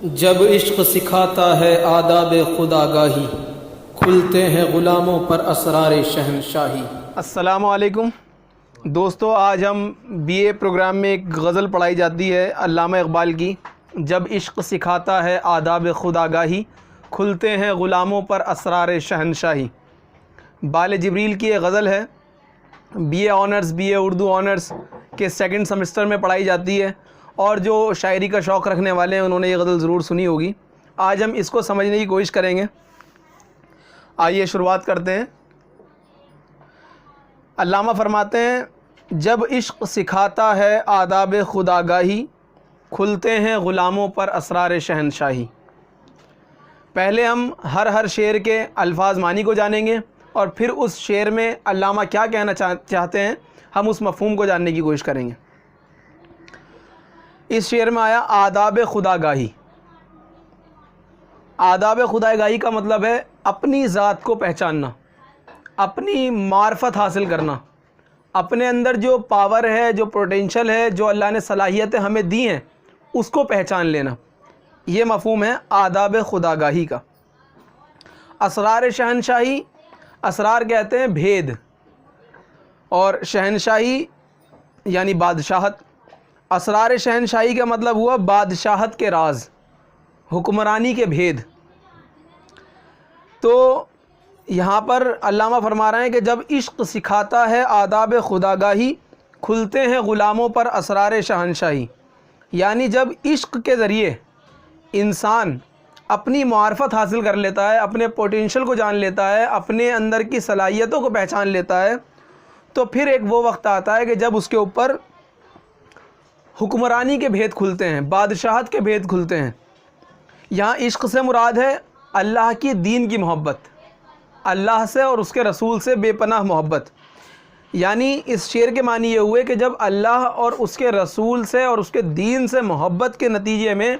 جب عشق سکھاتا ہے آداب خودآگاہی، کھلتے ہیں غلاموں پر اسرار شہنشاہی۔ السلام علیکم دوستو، آج ہم بی اے پروگرام میں ایک غزل پڑھائی جاتی ہے علامہ اقبال کی، جب عشق سکھاتا ہے آداب خودآگاہی، کھلتے ہیں غلاموں پر اسرار شہنشاہی۔ بال جبریل کی ایک غزل ہے، B A honours, B A Urdu honours کے سیکنڈ سمسٹر میں پڑھائی جاتی ہے، اور جو شاعری کا شوق رکھنے والے ہیں انہوں نے یہ غزل ضرور سنی ہوگی۔ آج ہم اس کو سمجھنے کی کوشش کریں گے۔ آئیے شروعات کرتے ہیں۔ علامہ فرماتے ہیں، جب عشق سکھاتا ہے آداب خودآگاہی، کھلتے ہیں غلاموں پر اسرار شہنشاہی۔ پہلے ہم ہر شعر کے الفاظ معنی کو جانیں گے، اور پھر اس شعر میں علامہ کیا کہنا چاہتے ہیں ہم اس مفہوم کو جاننے کی کوشش کریں گے۔ اس شعر میں آیا آداب خودآگاہی۔ آداب خودآگاہی کا مطلب ہے اپنی ذات کو پہچاننا، اپنی معرفت حاصل کرنا، اپنے اندر جو پاور ہے، جو پوٹینشل ہے، جو اللہ نے صلاحیتیں ہمیں دی ہیں، اس کو پہچان لینا۔ یہ مفہوم ہے آداب خودآگاہی کا۔ اسرار شہنشاہی، اسرار کہتے ہیں بھید، اور شہنشاہی یعنی بادشاہت۔ اسرار شہنشاہی کا مطلب ہوا بادشاہت کے راز، حکمرانی کے بھید۔ تو یہاں پر علامہ فرما رہے ہیں کہ جب عشق سکھاتا ہے آداب خودآگاہی، کھلتے ہیں غلاموں پر اسرار شہنشاہی، یعنی جب عشق کے ذریعے انسان اپنی معرفت حاصل کر لیتا ہے، اپنے پوٹینشل کو جان لیتا ہے، اپنے اندر کی صلاحیتوں کو پہچان لیتا ہے، تو پھر ایک وہ وقت آتا ہے کہ جب اس کے اوپر حکمرانی کے بھید کھلتے ہیں، بادشاہت کے بھید کھلتے ہیں۔ یہاں عشق سے مراد ہے اللہ کی دین کی محبت، اللہ سے اور اس کے رسول سے بے پناہ محبت۔ یعنی اس شعر کے معنی یہ ہوئے کہ جب اللہ اور اس کے رسول سے اور اس کے دین سے محبت کے نتیجے میں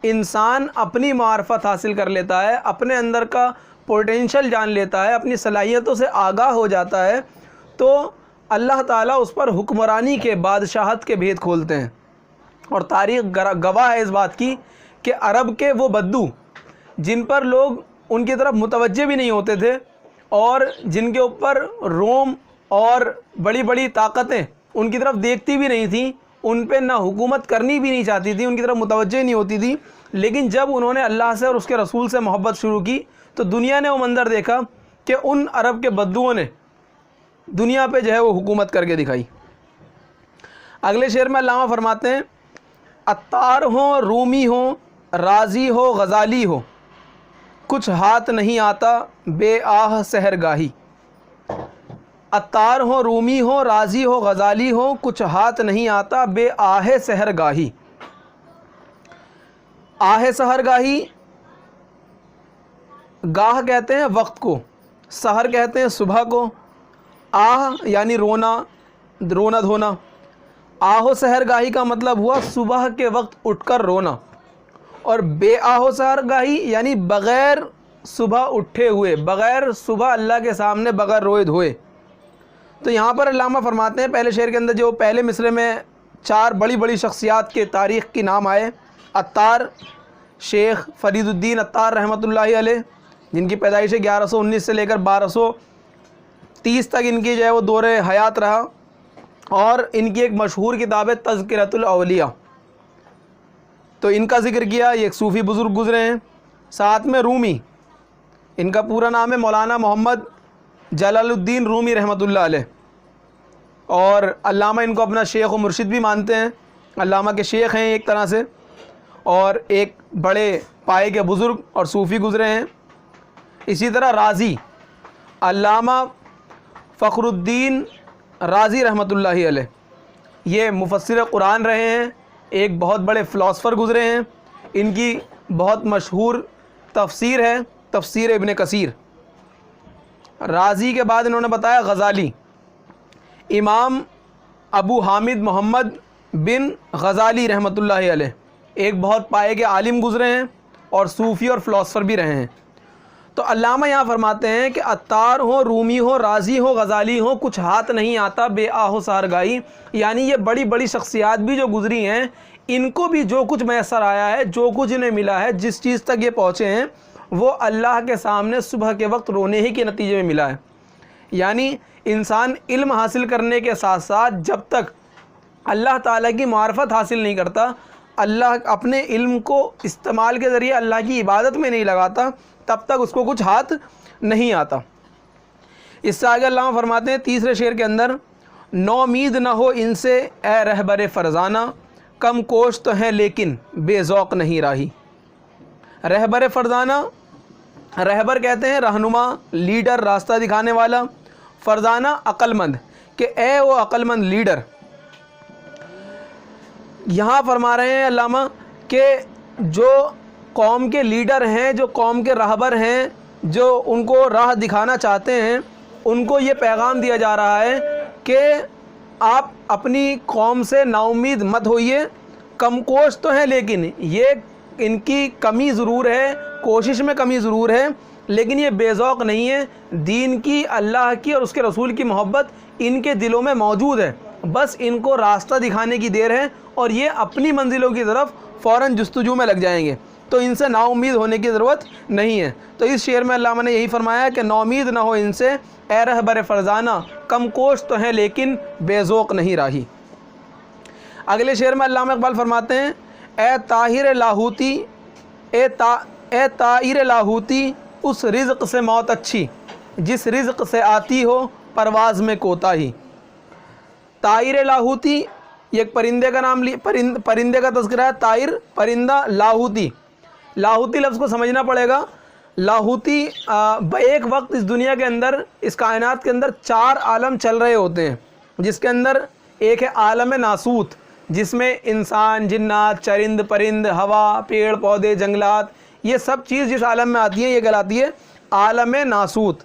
انسان اپنی معرفت حاصل کر لیتا ہے، اپنے اندر کا پوٹینشل جان لیتا ہے، اپنی صلاحیتوں سے آگاہ ہو جاتا ہے، تو اللہ تعالیٰ اس پر حکمرانی کے، بادشاہت کے بھید کھولتے ہیں۔ اور تاریخ گواہ ہے اس بات کی کہ عرب کے وہ بدو جن پر لوگ ان کی طرف متوجہ بھی نہیں ہوتے تھے، اور جن کے اوپر روم اور بڑی بڑی طاقتیں ان کی طرف دیکھتی بھی نہیں تھیں، ان پہ نہ حکومت کرنی بھی نہیں چاہتی تھی، ان کی طرف متوجہ نہیں ہوتی تھی، لیکن جب انہوں نے اللہ سے اور اس کے رسول سے محبت شروع کی تو دنیا نے وہ منظر دیکھا کہ ان عرب کے بدوؤں نے دنیا پہ جو ہے وہ حکومت کر کے دکھائی۔ اگلے شعر میں علامہ فرماتے ہیں، عطار ہوں، رومی ہوں، رازی ہو، غزالی ہو، کچھ ہاتھ نہیں آتا بے آہ سحرگاہی۔ عطار ہوں، رومی ہوں، رازی ہو، غزالی ہو، کچھ ہاتھ نہیں آتا بے آہ سحرگاہی۔ آہ سحرگاہی، گاہ کہتے ہیں وقت کو، سحر کہتے ہیں صبح کو، آہ یعنی رونا دھونا۔ آہو سحرگاہی کا مطلب ہوا صبح کے وقت اٹھ کر رونا، اور بے آہو سحرگاہی یعنی بغیر صبح اٹھے ہوئے، بغیر صبح اللہ کے سامنے بغیر روئے دھوئے۔ تو یہاں پر علامہ فرماتے ہیں، پہلے شعر کے اندر جو پہلے مصرے میں 4 بڑی شخصیات کے تاریخ کی نام آئے، عطار، شیخ فرید الدین عطار رحمۃ اللہ علیہ، جن کی پیدائش 1119 سے لے کر 1230 تک ان کی جو ہے وہ دور حیات رہا، اور ان کی ایک مشہور کتاب ہے تذکرۃ الاولیاء، تو ان کا ذکر کیا، یہ ایک صوفی بزرگ گزرے ہیں۔ ساتھ میں رومی، ان کا پورا نام ہے مولانا محمد جلال الدین رومی رحمۃ اللہ علیہ، اور علامہ ان کو اپنا شیخ و مرشد بھی مانتے ہیں، علامہ کے شیخ ہیں ایک طرح سے، اور ایک بڑے پائے کے بزرگ اور صوفی گزرے ہیں۔ اسی طرح رازی، علامہ فخر الدین رازی رحمۃ اللہ علیہ، یہ مفسر قرآن رہے ہیں، ایک بہت بڑے فلاسفر گزرے ہیں، ان کی بہت مشہور تفسیر ہے تفسیر ابن کثیر۔ رازی کے بعد انہوں نے بتایا غزالی، امام ابو حامد محمد بن غزالی رحمۃ اللہ علیہ، ایک بہت پائے کے عالم گزرے ہیں اور صوفی اور فلاسفر بھی رہے ہیں۔ تو علامہ یہاں فرماتے ہیں کہ عطار ہو، رومی ہو، رازی ہو، غزالی ہو، کچھ ہاتھ نہیں آتا بے آہ و سحرگاہی، یعنی یہ بڑی شخصیات بھی جو گزری ہیں، ان کو بھی جو کچھ میسر آیا ہے، جو کچھ انہیں ملا ہے، جس چیز تک یہ پہنچے ہیں، وہ اللہ کے سامنے صبح کے وقت رونے ہی کے نتیجے میں ملا ہے۔ یعنی انسان علم حاصل کرنے کے ساتھ ساتھ جب تک اللہ تعالیٰ کی معرفت حاصل نہیں کرتا، اللہ اپنے علم کو استعمال کے ذریعے اللہ کی عبادت میں نہیں لگاتا، تب تک اس کو کچھ ہاتھ نہیں آتا۔ اس سے آگے علامہ فرماتے ہیں تیسرے شعر کے اندر، نومید نہ ہو ان سے اے رہبر فرزانہ، کم کوش تو ہیں لیکن بے ذوق نہیں راہی۔ رہبر فرزانہ، رہبر کہتے ہیں رہنما، لیڈر، راستہ دکھانے والا، فرزانہ عقل مند، کہ اے وہ عقل مند لیڈر۔ یہاں فرما رہے ہیں علامہ کہ جو قوم کے لیڈر ہیں، جو قوم کے رہبر ہیں، جو ان کو راہ دکھانا چاہتے ہیں، ان کو یہ پیغام دیا جا رہا ہے کہ آپ اپنی قوم سے نا امید مت ہوئیے، کم کوش تو ہیں لیکن یہ ان کی کمی ضرور ہے، کوشش میں کمی ضرور ہے، لیکن یہ بے ذوق نہیں ہے۔ دین کی، اللہ کی اور اس کے رسول کی محبت ان کے دلوں میں موجود ہے، بس ان کو راستہ دکھانے کی دیر ہے اور یہ اپنی منزلوں کی طرف فوراً جستجو میں لگ جائیں گے، تو ان سے نا امید ہونے کی ضرورت نہیں ہے۔ تو اس شعر میں علامہ نے یہی فرمایا کہ نا امید نہ ہو ان سے اے رہبر فرزانہ، کم کوش تو ہیں لیکن بے ذوق نہیں راہی۔ اگلے شعر میں علامہ اقبال فرماتے ہیں، اے طاہر لاہوتی، اے طائر لاہوتی، اس رزق سے موت اچھی جس رزق سے آتی ہو پرواز میں کوتاہی۔ طائر لاہوتی یہ ایک پرندے کا نام پرندے کا تذکرہ ہے، طائر پرندہ، لاہوتی، لاہوتی لفظ کو سمجھنا پڑے گا۔ لاہوتی ایک وقت اس دنیا کے اندر، اس کائنات کے اندر 4 عالم چل رہے ہوتے ہیں، جس کے اندر ایک ہے عالم ناسوت، جس میں انسان، جنات، چرند پرند، ہوا، پیڑ پودے، جنگلات، یہ سب چیز جس عالم میں آتی ہیں یہ کہلاتی ہے عالم ناسوت۔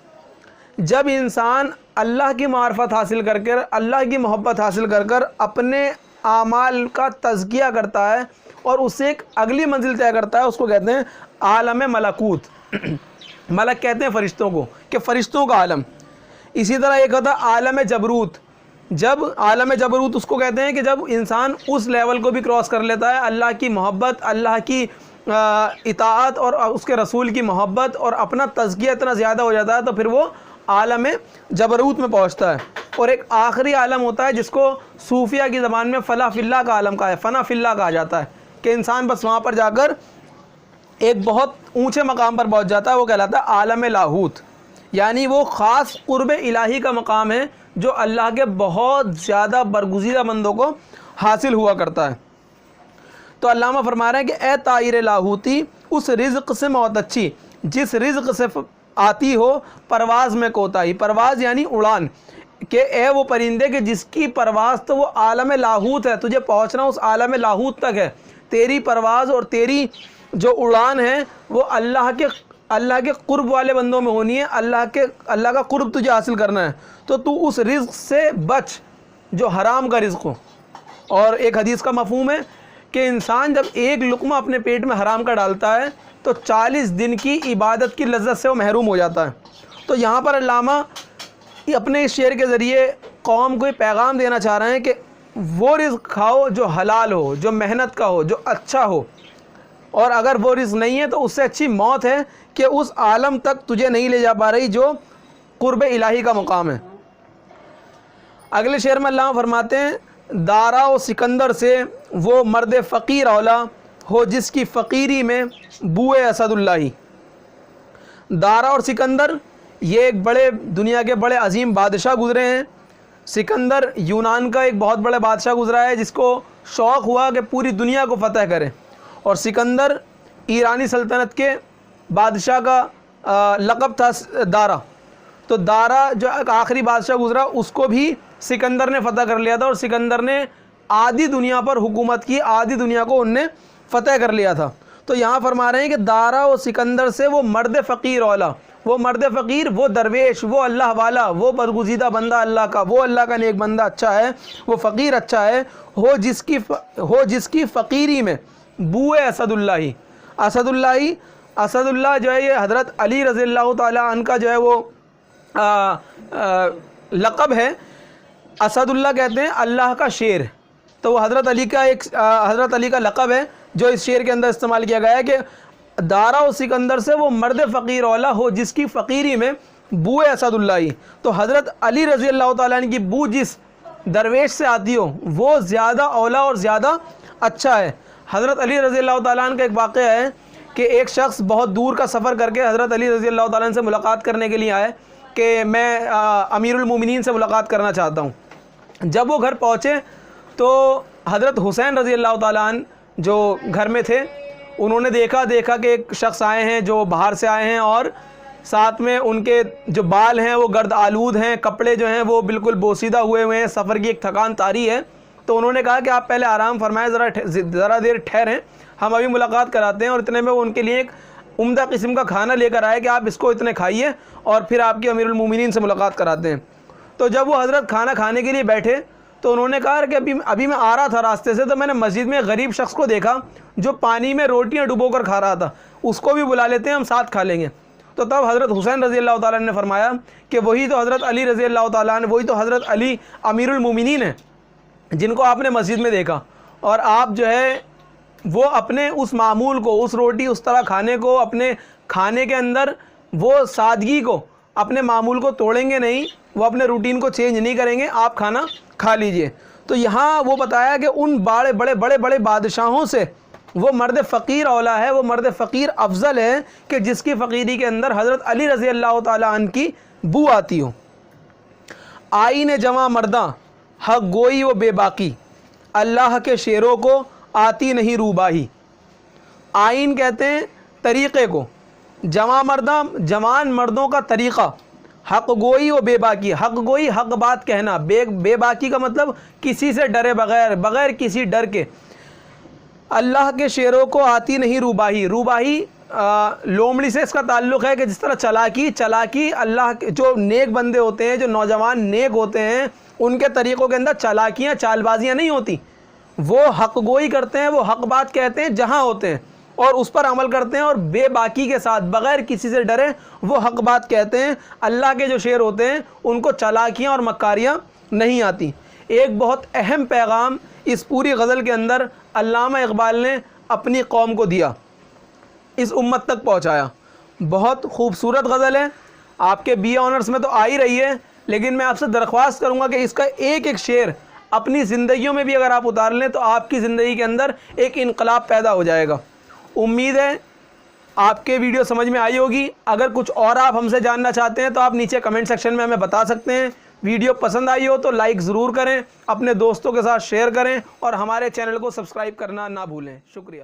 جب انسان اللہ کی معرفت حاصل کر کر، اللہ کی محبت حاصل کر کر اپنے اعمال کا تزکیہ کرتا ہے اور اس سے ایک اگلی منزل طے کرتا ہے، اس کو کہتے ہیں عالم ملکوت۔ ملک کہتے ہیں فرشتوں کو، کہ فرشتوں کا عالم۔ اسی طرح ایک ہوتا ہے عالم جبروت۔ جب عالم جبروت اس کو کہتے ہیں کہ جب انسان اس لیول کو بھی کراس کر لیتا ہے، اللہ کی محبت، اللہ کی اطاعت اور اس کے رسول کی محبت اور اپنا تزکیہ اتنا زیادہ ہو جاتا ہے، تو پھر وہ عالم جبروت میں پہنچتا ہے۔ اور ایک آخری عالم ہوتا ہے جس کو صوفیہ کی زبان میں فنا فی اللہ کا عالم کہا ہے، فنا فی اللہ کہا جاتا ہے، کہ انسان بس وہاں پر جا کر ایک بہت اونچے مقام پر پہنچ جاتا ہے، وہ کہلاتا ہے عالم لاہوت۔ یعنی وہ خاص قرب الہی کا مقام ہے جو اللہ کے بہت زیادہ برگزیدہ بندوں کو حاصل ہوا کرتا ہے۔ تو علامہ فرما رہے ہیں کہ اے طائر لاہوتی، اس رزق سے موت اچھی جس رزق سے آتی ہو پرواز میں کوتاہی۔ پرواز یعنی اڑان، کہ اے وہ پرندے کہ جس کی پرواز تو وہ عالم لاہوت ہے، تجھے پہنچنا اس عالم لاہوت تک ہے، تیری پرواز اور تیری جو اڑان ہے وہ اللہ کے قرب والے بندوں میں ہونی ہے، اللہ کا قرب تجھے حاصل کرنا ہے، تو تو اس رزق سے بچ جو حرام کا رزق ہو۔ اور ایک حدیث کا مفہوم ہے کہ انسان جب ایک لقمہ اپنے پیٹ میں حرام کا ڈالتا ہے تو 40 دن کی عبادت کی لذت سے وہ محروم ہو جاتا ہے۔ تو یہاں پر علامہ اپنے اس شعر کے ذریعے قوم کو یہ پیغام دینا چاہ رہے ہیں کہ وہ رزق کھاؤ جو حلال ہو، جو محنت کا ہو، جو اچھا ہو، اور اگر وہ رزق نہیں ہے تو اس سے اچھی موت ہے کہ اس عالم تک تجھے نہیں لے جا پا رہی جو قرب الہی کا مقام ہے۔ اگلے شعر میں علامہ فرماتے ہیں، دارا و سکندر سے وہ مرد فقیر اولا ہو جس کی فقیری میں بوئے اسد اللہ۔ دارا اور سکندر یہ ایک دنیا کے بڑے عظیم بادشاہ گزرے ہیں۔ سکندر یونان کا ایک بہت بڑا بادشاہ گزرا ہے جس کو شوق ہوا کہ پوری دنیا کو فتح کرے، اور سکندر ایرانی سلطنت کے بادشاہ کا لقب تھا دارا۔ تو دارا جو ایک آخری بادشاہ گزرا اس کو بھی سکندر نے فتح کر لیا تھا، اور سکندر نے آدھی دنیا پر حکومت کی، آدھی دنیا کو ان نے فتح کر لیا تھا۔ تو یہاں فرما رہے ہیں کہ دارا و سکندر سے وہ مرد فقیر اولا، وہ مرد فقیر، وہ درویش، وہ اللہ والا، وہ برگزیدہ بندہ اللہ کا، وہ اللہ کا نیک بندہ اچھا ہے، وہ فقیر اچھا ہے، ہو جس کی فقیری میں بوئے اسد اللہ۔ اسد اللہ جو ہے یہ حضرت علی رضی اللہ تعالیٰ عنہ کا جو ہے وہ لقب ہے۔ اسد اللہ کہتے ہیں اللہ کا شیر، تو وہ حضرت علی کا لقب ہے جو اس شعر کے اندر استعمال کیا گیا ہے کہ دارا و سکندر سے وہ مرد فقیر اولا ہو جس کی فقیری میں بو اسد اللہ ہی. تو حضرت علی رضی اللہ تعالیٰ عنہ کی بو جس درویش سے آتی ہو وہ زیادہ اولا اور زیادہ اچھا ہے. حضرت علی رضی اللہ تعالیٰ عنہ کا ایک واقعہ ہے کہ ایک شخص بہت دور کا سفر کر کے حضرت علی رضی اللہ تعالیٰ عنہ سے ملاقات کرنے کے لیے آئے کہ میں امیر المومنین سے ملاقات کرنا چاہتا ہوں. جب وہ گھر پہنچے تو حضرت حسین رضی اللہ تعالیٰ عنہ جو گھر میں تھے انہوں نے دیکھا کہ ایک شخص آئے ہیں جو باہر سے آئے ہیں اور ساتھ میں ان کے جو بال ہیں وہ گرد آلود ہیں, کپڑے جو ہیں وہ بالکل بوسیدہ ہوئے ہیں, سفر کی ایک تھکان طاری ہے. تو انہوں نے کہا کہ آپ پہلے آرام فرمائیں, ذرا دیر ٹھہریں, ہم ابھی ملاقات کراتے ہیں. اور اتنے میں وہ ان کے لیے ایک عمدہ قسم کا کھانا لے کر آئے کہ آپ اس کو اتنے کھائیے اور پھر آپ کی امیر المومنین سے ملاقات کراتے ہیں. تو جب وہ حضرت کھانا کھانے کے لیے بیٹھے تو انہوں نے کہا کہ ابھی میں آ رہا تھا راستے سے تو میں نے مسجد میں ایک غریب شخص کو دیکھا جو پانی میں روٹیاں ڈبو کر کھا رہا تھا, اس کو بھی بلا لیتے ہیں, ہم ساتھ کھا لیں گے. تو تب حضرت حسین رضی اللہ تعالیٰ عنہ نے فرمایا کہ وہی تو حضرت علی رضی اللہ تعالیٰ عنہ, وہی تو حضرت علی امیر المومنین ہیں جن کو آپ نے مسجد میں دیکھا, اور آپ جو ہے وہ اپنے اس معمول کو, اس روٹی اس طرح کھانے کو, اپنے کھانے کے اندر وہ سادگی کو, اپنے معمول کو توڑیں گے نہیں, وہ اپنے روٹین کو چینج نہیں کریں گے, آپ کھانا کھا لیجئے. تو یہاں وہ بتایا کہ ان بڑے بادشاہوں سے وہ مرد فقیر اولا ہے, وہ مرد فقیر افضل ہے کہ جس کی فقیری کے اندر حضرت علی رضی اللہ تعالیٰ عنہ کی بو آتی ہو. آئین جواں مرداں حق گوئی و بے باقی, اللہ کے شیروں کو آتی نہیں روباہی. آئین کہتے ہیں طریقے کو, جواں مرداں جوان مردوں کا طریقہ, حق گوئی و بے باکی, حق گوئی حق بات کہنا, بے باکی کا مطلب کسی سے ڈرے بغیر کسی ڈر کے. اللہ کے شیروں کو آتی نہیں روباہی. روباہی لومڑی سے اس کا تعلق ہے کہ جس طرح چلاکی اللہ کے جو نیک بندے ہوتے ہیں, جو نوجوان نیک ہوتے ہیں, ان کے طریقوں کے اندر چالاکیاں چال بازیاں نہیں ہوتی. وہ حق گوئی کرتے ہیں, وہ حق بات کہتے ہیں جہاں ہوتے ہیں اور اس پر عمل کرتے ہیں, اور بے باکی کے ساتھ بغیر کسی سے ڈرے وہ حق بات کہتے ہیں. اللہ کے جو شعر ہوتے ہیں ان کو چالاکیاں اور مکاریاں نہیں آتی. ایک بہت اہم پیغام اس پوری غزل کے اندر علامہ اقبال نے اپنی قوم کو دیا, اس امت تک پہنچایا. بہت خوبصورت غزل ہے, آپ کے بی اے آنرس میں تو آ ہی رہی ہے, لیکن میں آپ سے درخواست کروں گا کہ اس کا ایک ایک شعر اپنی زندگیوں میں بھی اگر آپ اتار لیں تو آپ کی زندگی کے اندر ایک انقلاب پیدا ہو جائے گا. امید ہے آپ کے ویڈیو سمجھ میں آئی ہوگی. اگر کچھ اور آپ ہم سے جاننا چاہتے ہیں تو آپ نیچے کمنٹ سیکشن میں ہمیں بتا سکتے ہیں. ویڈیو پسند آئی ہو تو لائک ضرور کریں, اپنے دوستوں کے ساتھ شیئر کریں اور ہمارے چینل کو سبسکرائب کرنا نہ بھولیں. شکریہ.